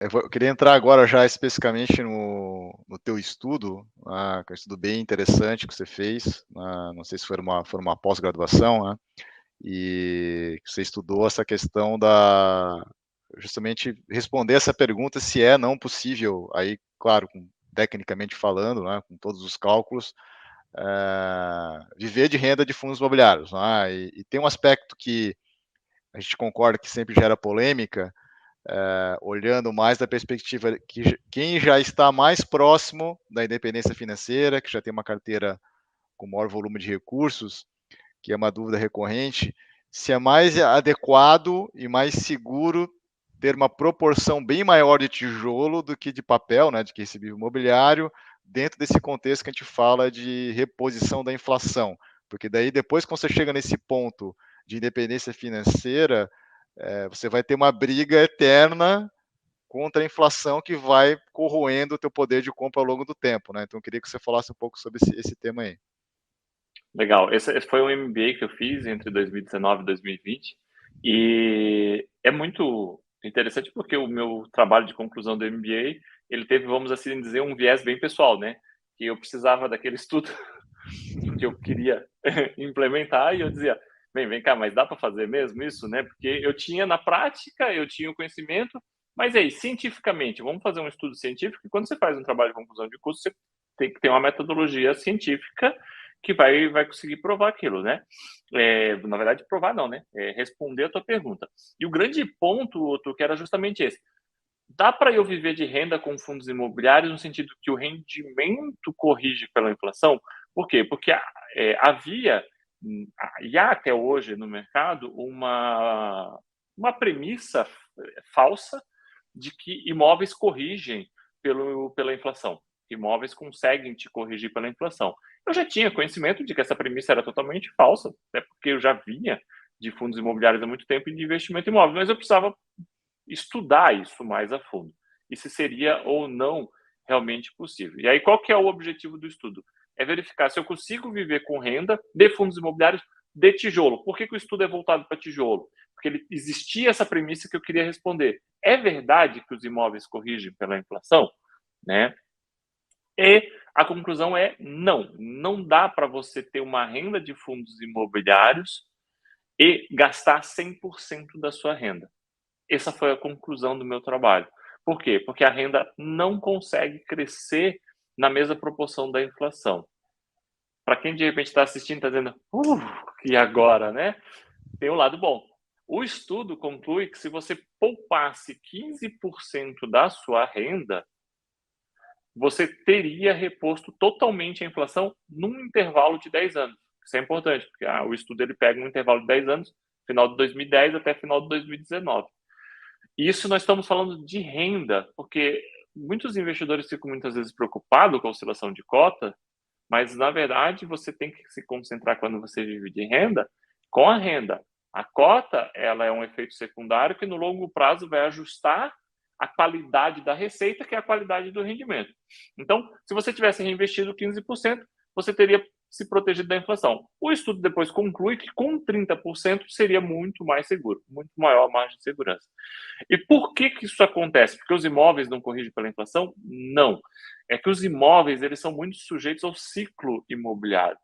Eu queria entrar agora já especificamente no teu estudo, que é um estudo bem interessante que você fez, não sei se foi uma pós-graduação, né, e que você estudou essa questão justamente responder essa pergunta se é não possível, aí, claro, tecnicamente falando, né, com todos os cálculos, viver de renda de fundos imobiliários, né, e tem um aspecto que a gente concorda que sempre gera polêmica, olhando mais da perspectiva que quem já está mais próximo da independência financeira, que já tem uma carteira com maior volume de recursos, que é uma dúvida recorrente, se é mais adequado e mais seguro ter uma proporção bem maior de tijolo do que de papel, né, de que recebível imobiliário, dentro desse contexto que a gente fala de reposição da inflação. Porque daí, depois que você chega nesse ponto de independência financeira, você vai ter uma briga eterna contra a inflação que vai corroendo o teu poder de compra ao longo do tempo, né? Então, eu queria que você falasse um pouco sobre esse tema aí. Legal. Esse foi um MBA que eu fiz entre 2019 e 2020 e é muito interessante porque o meu trabalho de conclusão do MBA, ele teve, vamos assim dizer, um viés bem pessoal, né? Que eu precisava daquele estudo que eu queria implementar e eu dizia, vem cá, mas dá para fazer mesmo isso, né? Porque eu tinha na prática, eu tinha o conhecimento, mas aí, cientificamente, vamos fazer um estudo científico e quando você faz um trabalho de conclusão de curso, você tem que ter uma metodologia científica que vai conseguir provar aquilo, né? Na verdade, provar não, né? Responder a tua pergunta. E o grande ponto, Otto, que era justamente esse. Dá para eu viver de renda com fundos imobiliários no sentido que o rendimento corrige pela inflação? Por quê? Porque havia, e há até hoje no mercado, uma premissa falsa de que imóveis corrigem pela inflação. Imóveis conseguem te corrigir pela inflação. Eu já tinha conhecimento de que essa premissa era totalmente falsa, até porque eu já vinha de fundos imobiliários há muito tempo e de investimento imóvel, mas eu precisava estudar isso mais a fundo e se seria ou não realmente possível. E aí, qual que é o objetivo do estudo? É verificar se eu consigo viver com renda de fundos imobiliários de tijolo. Por que o estudo é voltado para tijolo? Porque existia essa premissa que eu queria responder. É verdade que os imóveis corrigem pela inflação? Né? E a conclusão é não. Não dá para você ter uma renda de fundos imobiliários e gastar 100% da sua renda. Essa foi a conclusão do meu trabalho. Por quê? Porque a renda não consegue crescer na mesma proporção da inflação. Para quem de repente está assistindo, está dizendo, e agora, né? Tem um lado bom. O estudo conclui que se você poupasse 15% da sua renda, você teria reposto totalmente a inflação num intervalo de 10 anos. Isso é importante, porque o estudo ele pega um intervalo de 10 anos, final de 2010 até final de 2019. Isso nós estamos falando de renda, porque muitos investidores ficam muitas vezes preocupados com a oscilação de cota, mas na verdade você tem que se concentrar quando você vive de renda com a renda. A cota, ela é um efeito secundário que no longo prazo vai ajustar a qualidade da receita, que é a qualidade do rendimento. Então, se você tivesse reinvestido 15%, você teria se protegido da inflação. O estudo depois conclui que com 30% seria muito mais seguro, muito maior a margem de segurança. E por que isso acontece? Porque os imóveis não corrigem pela inflação? Não. É que os imóveis eles são muito sujeitos ao ciclo imobiliário.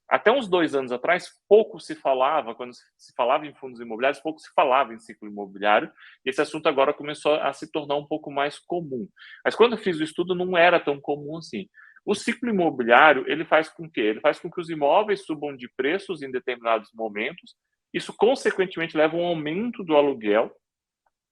Até uns 2 anos atrás, pouco se falava, quando se falava em fundos imobiliários, pouco se falava em ciclo imobiliário, e esse assunto agora começou a se tornar um pouco mais comum. Mas quando eu fiz o estudo, não era tão comum assim. O ciclo imobiliário, ele faz com que? Ele faz com que os imóveis subam de preços em determinados momentos, isso consequentemente leva a um aumento do aluguel,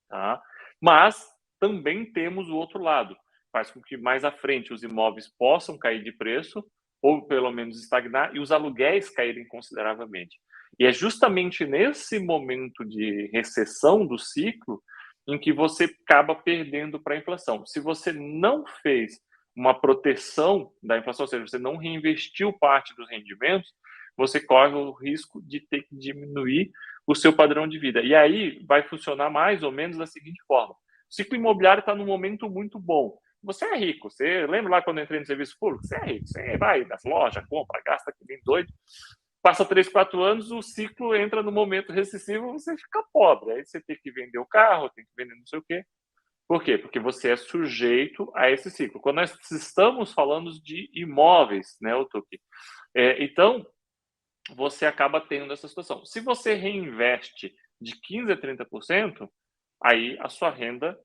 tá? Mas também temos o outro lado, faz com que mais à frente os imóveis possam cair de preço, ou pelo menos estagnar, e os aluguéis caírem consideravelmente. E é justamente nesse momento de recessão do ciclo em que você acaba perdendo para a inflação. Se você não fez uma proteção da inflação, ou seja, você não reinvestiu parte dos rendimentos, você corre o risco de ter que diminuir o seu padrão de vida. E aí vai funcionar mais ou menos da seguinte forma: o ciclo imobiliário está num momento muito bom. Você é rico. Você lembra lá quando eu entrei no serviço público? Você é rico. Você vai nas lojas, compra, gasta que nem doido. Passa 3, 4 anos, o ciclo entra no momento recessivo, você fica pobre. Aí você tem que vender o carro, tem que vender não sei o quê. Por quê? Porque você é sujeito a esse ciclo. Quando nós estamos falando de imóveis, né, Otuki? Então, você acaba tendo essa situação. Se você reinveste de 15% a 30%, aí a sua renda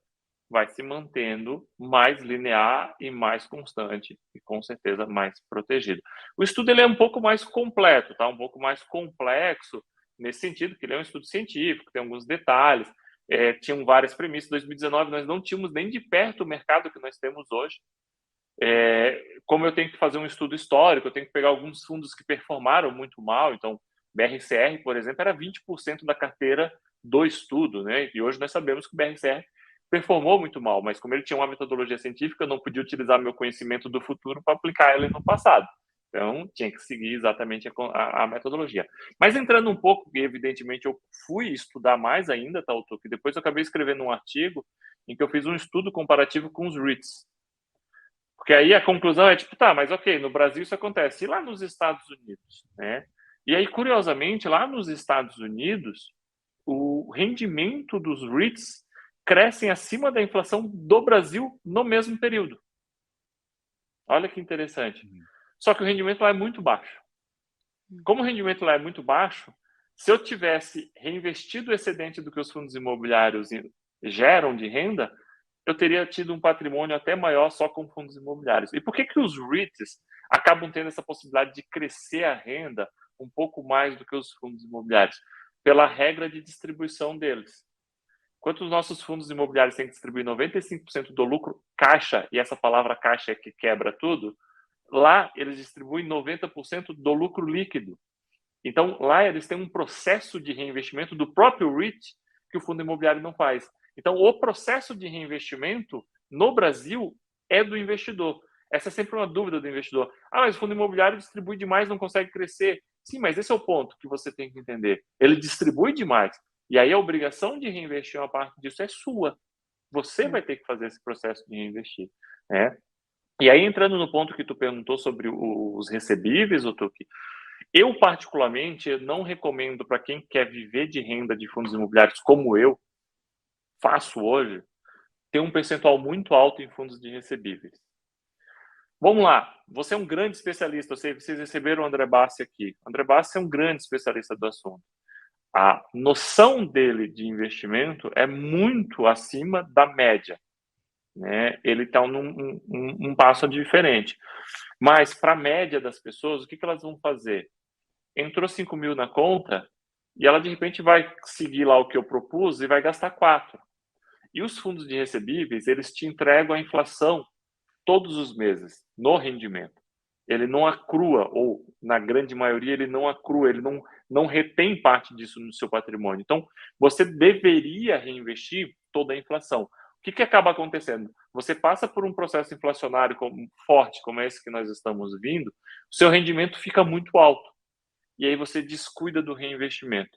vai se mantendo mais linear e mais constante e com certeza mais protegido. O estudo ele é um pouco mais completo, tá? Um pouco mais complexo nesse sentido, que ele é um estudo científico, tem alguns detalhes, tinham várias premissas. Em 2019 nós não tínhamos nem de perto o mercado que nós temos hoje. Como eu tenho que fazer um estudo histórico, eu tenho que pegar alguns fundos que performaram muito mal, então BRCR, por exemplo, era 20% da carteira do estudo, né? E hoje nós sabemos que o BRCR performou muito mal, mas como ele tinha uma metodologia científica, eu não podia utilizar meu conhecimento do futuro para aplicar ele no passado. Então, tinha que seguir exatamente a metodologia. Mas entrando um pouco, e evidentemente eu fui estudar mais ainda, tá, que depois eu acabei escrevendo um artigo em que eu fiz um estudo comparativo com os REITs. Porque aí a conclusão é tipo, tá, mas ok, no Brasil isso acontece. E lá nos Estados Unidos, né? E aí, curiosamente, lá nos Estados Unidos, o rendimento dos REITs crescem acima da inflação do Brasil no mesmo período. Olha que interessante. Só que o rendimento lá é muito baixo. Como o rendimento lá é muito baixo, se eu tivesse reinvestido o excedente do que os fundos imobiliários geram de renda, eu teria tido um patrimônio até maior só com fundos imobiliários. E por que os REITs acabam tendo essa possibilidade de crescer a renda um pouco mais do que os fundos imobiliários? Pela regra de distribuição deles. Enquanto os nossos fundos imobiliários têm que distribuir 95% do lucro caixa, e essa palavra caixa é que quebra tudo, lá eles distribuem 90% do lucro líquido. Então, lá eles têm um processo de reinvestimento do próprio REIT que o fundo imobiliário não faz. Então, o processo de reinvestimento no Brasil é do investidor. Essa é sempre uma dúvida do investidor. Ah, mas o fundo imobiliário distribui demais, não consegue crescer. Sim, mas esse é o ponto que você tem que entender. Ele distribui demais. E aí a obrigação de reinvestir uma parte disso é sua. Você vai ter que fazer esse processo de reinvestir. Né? E aí, entrando no ponto que tu perguntou sobre os recebíveis, Otuki, eu, particularmente, não recomendo para quem quer viver de renda de fundos imobiliários, como eu faço hoje, ter um percentual muito alto em fundos de recebíveis. Vamos lá, você é um grande especialista, vocês receberam o André Bassi aqui. O André Bassi é um grande especialista do assunto. A noção dele de investimento é muito acima da média. Né? Ele está um passo diferente. Mas, para a média das pessoas, o que elas vão fazer? Entrou 5 mil na conta e ela, de repente, vai seguir lá o que eu propus e vai gastar 4. E os fundos de recebíveis, eles te entregam a inflação todos os meses, no rendimento. Ele não acrua, ou na grande maioria ele não acrua, ele não retém parte disso no seu patrimônio. Então, você deveria reinvestir toda a inflação. O que acaba acontecendo? Você passa por um processo inflacionário forte, como esse que nós estamos vindo, o seu rendimento fica muito alto. E aí você descuida do reinvestimento.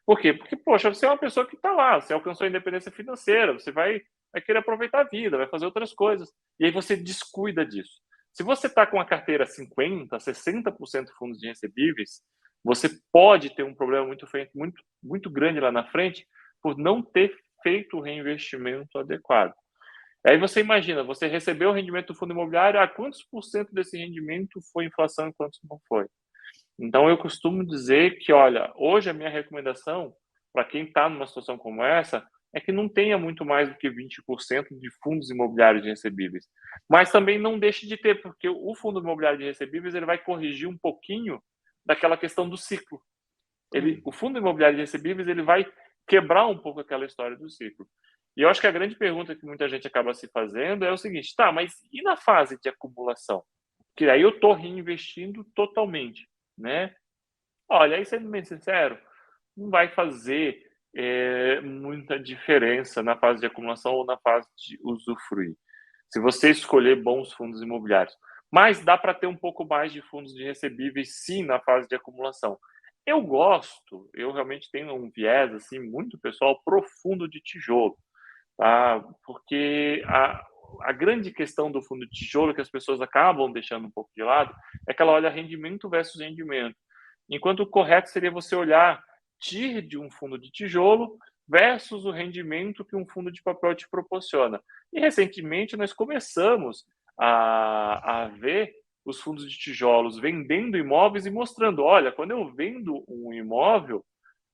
Por quê? Porque, poxa, você é uma pessoa que está lá, você alcançou a independência financeira, você vai querer aproveitar a vida, vai fazer outras coisas. E aí você descuida disso. Se você está com a carteira 50%, 60% fundos de recebíveis, você pode ter um problema muito grande lá na frente por não ter feito o reinvestimento adequado. Aí você imagina, você recebeu o rendimento do fundo imobiliário, quantos por cento desse rendimento foi inflação e quantos não foi? Então, eu costumo dizer que, olha, hoje a minha recomendação para quem está numa situação como essa é que não tenha muito mais do que 20% de fundos imobiliários de recebíveis. Mas também não deixe de ter, porque o fundo imobiliário de recebíveis ele vai corrigir um pouquinho daquela questão do ciclo. O fundo imobiliário de recebíveis ele vai quebrar um pouco aquela história do ciclo. E eu acho que a grande pergunta que muita gente acaba se fazendo é o seguinte, tá, mas e na fase de acumulação? Que aí eu estou reinvestindo totalmente. Né? Olha, aí sendo bem sincero, não vai fazer muita diferença na fase de acumulação ou na fase de usufruir. Se você escolher bons fundos imobiliários. Mas dá para ter um pouco mais de fundos de recebíveis, sim, na fase de acumulação. Eu realmente tenho um viés assim muito pessoal profundo de tijolo, tá? Porque a grande questão do fundo de tijolo que as pessoas acabam deixando um pouco de lado é que ela olha rendimento versus rendimento. Enquanto o correto seria você olhar TIR de um fundo de tijolo versus o rendimento que um fundo de papel te proporciona. E recentemente nós começamos a ver os fundos de tijolos vendendo imóveis e mostrando, olha, quando eu vendo um imóvel,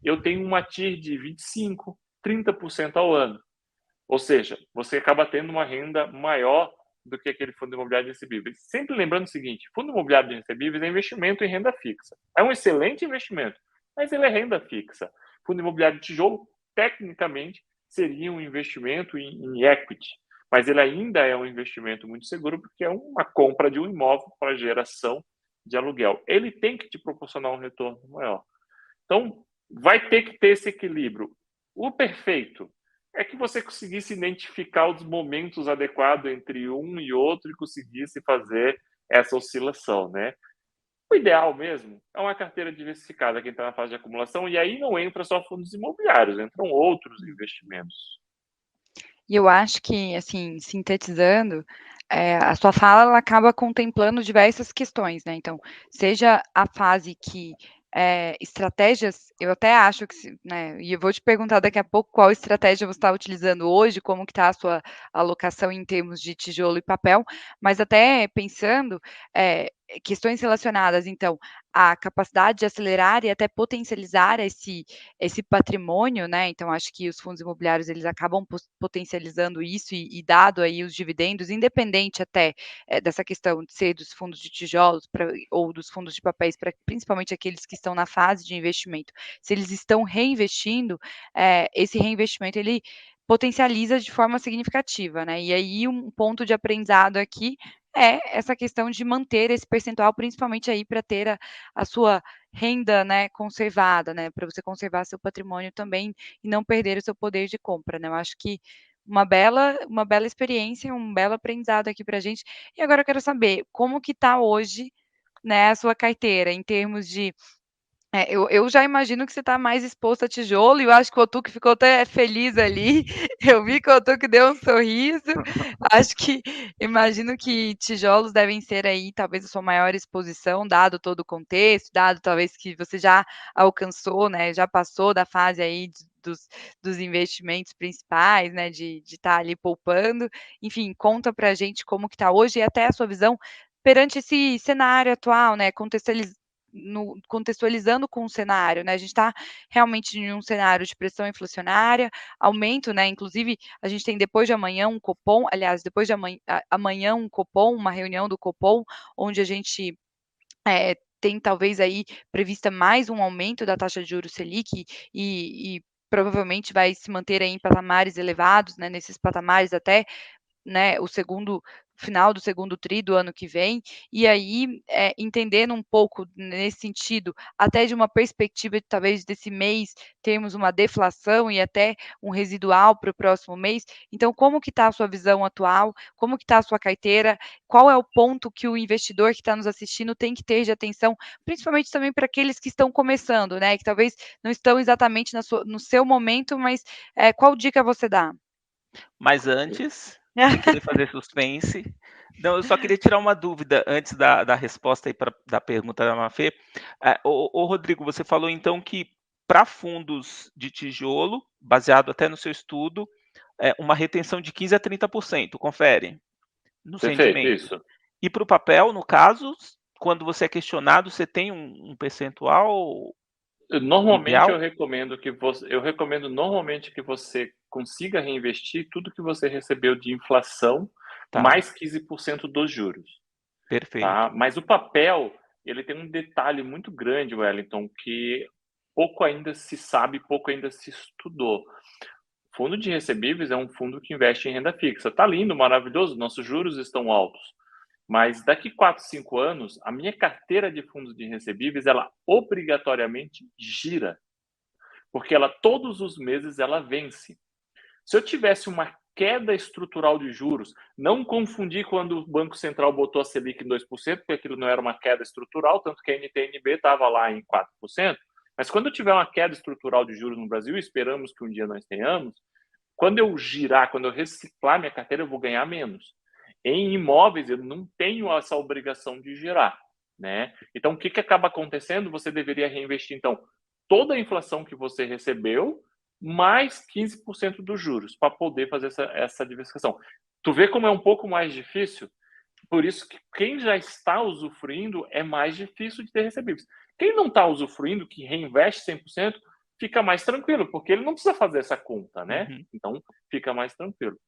eu tenho uma TIR de 25, 30% ao ano. Ou seja, você acaba tendo uma renda maior do que aquele fundo imobiliário de recebíveis. Sempre lembrando o seguinte, fundo imobiliário de recebíveis é investimento em renda fixa. É um excelente investimento, mas ele é renda fixa. Fundo imobiliário de tijolo, tecnicamente, seria um investimento em equity, mas ele ainda é um investimento muito seguro porque é uma compra de um imóvel para geração de aluguel. Ele tem que te proporcionar um retorno maior. Então, vai ter que ter esse equilíbrio. O perfeito é que você conseguisse identificar os momentos adequados entre um e outro e conseguisse fazer essa oscilação, né? O ideal mesmo é uma carteira diversificada, quem está na fase de acumulação, e aí não entra só fundos imobiliários, entram outros investimentos. E eu acho que, assim, sintetizando, a sua fala ela acaba contemplando diversas questões, né, então, seja a fase que, estratégias eu até acho que né, e eu vou te perguntar daqui a pouco qual estratégia você está utilizando hoje, como que está a sua alocação em termos de tijolo e papel, mas até pensando, questões relacionadas, então, à capacidade de acelerar e até potencializar esse patrimônio, né, então acho que os fundos imobiliários eles acabam potencializando isso e dado aí os dividendos, independente até, dessa questão de ser dos fundos de tijolos ou dos fundos de papéis para principalmente aqueles que estão na fase de investimento, se eles estão reinvestindo, esse reinvestimento ele potencializa de forma significativa, né, e aí um ponto de aprendizado aqui é essa questão de manter esse percentual, principalmente aí para ter a sua renda, né, conservada, né, para você conservar seu patrimônio também e não perder o seu poder de compra, né. Eu acho que uma bela experiência, um belo aprendizado aqui pra gente. E agora eu quero saber, como que tá hoje, né, a sua carteira em termos de eu já imagino que você está mais exposto a tijolo e eu acho que o Otuque ficou até feliz ali, eu vi que o Otuque deu um sorriso, acho que imagino que tijolos devem ser aí talvez a sua maior exposição, dado todo o contexto, dado talvez que você já alcançou, né, já passou da fase aí dos investimentos principais, né, de estar ali poupando, enfim, conta pra gente como que está hoje e até a sua visão perante esse cenário atual, né, contextualizando com o cenário, né, a gente está realmente em um cenário de pressão inflacionária, aumento, né, inclusive a gente tem depois de amanhã um Copom, aliás, depois de amanhã um Copom, uma reunião do Copom, onde a gente tem talvez aí prevista mais um aumento da taxa de juros Selic e provavelmente vai se manter aí em patamares elevados, né, nesses patamares até, né, o final do segundo tri do ano que vem, e aí, entendendo um pouco nesse sentido, até de uma perspectiva de talvez desse mês termos uma deflação e até um residual para o próximo mês. Então como que está a sua visão atual? Como que está a sua carteira? Qual é o ponto que o investidor que está nos assistindo tem que ter de atenção, principalmente também para aqueles que estão começando, né, que talvez não estão exatamente no seu momento, mas, qual dica você dá? Mas antes, sem querer fazer suspense, não, eu só queria tirar uma dúvida antes da resposta aí da pergunta da Mafê. Ô Rodrigo, você falou então que para fundos de tijolo, baseado até no seu estudo, uma retenção de 15 a 30%, confere, nos Perfeito, rendimentos. isso. E para o papel, no caso, quando você é questionado, você tem um percentual Normalmente ideal? eu recomendo normalmente que você consiga reinvestir tudo que você recebeu de inflação, Tá, mais 15% dos juros, perfeito. tá? Mas o papel, ele tem um detalhe muito grande, Wellington, que pouco ainda se sabe, pouco ainda se estudou. Fundo de recebíveis é um fundo que investe em renda fixa. Tá lindo, maravilhoso, nossos juros estão altos. Mas daqui 4, 5 anos, a minha carteira de fundos de recebíveis, ela obrigatoriamente gira, porque ela todos os meses ela vence. Se eu tivesse uma queda estrutural de juros, não confundir quando o Banco Central botou a Selic em 2%, porque aquilo não era uma queda estrutural, tanto que a NTNB estava lá em 4%, mas quando tiver uma queda estrutural de juros no Brasil, esperamos que um dia nós tenhamos, quando eu girar, quando eu reciclar minha carteira, eu vou ganhar menos. Em imóveis, eu não tenho essa obrigação de girar, né? Então, o que acaba acontecendo? Você deveria reinvestir, então, toda a inflação que você recebeu mais 15% dos juros para poder fazer essa diversificação. Tu vê como é um pouco mais difícil? Por isso que quem já está usufruindo é mais difícil de ter recebíveis. Quem não está usufruindo, que reinveste 100%, fica mais tranquilo, porque ele não precisa fazer essa conta, né? Uhum. Então, fica mais tranquilo.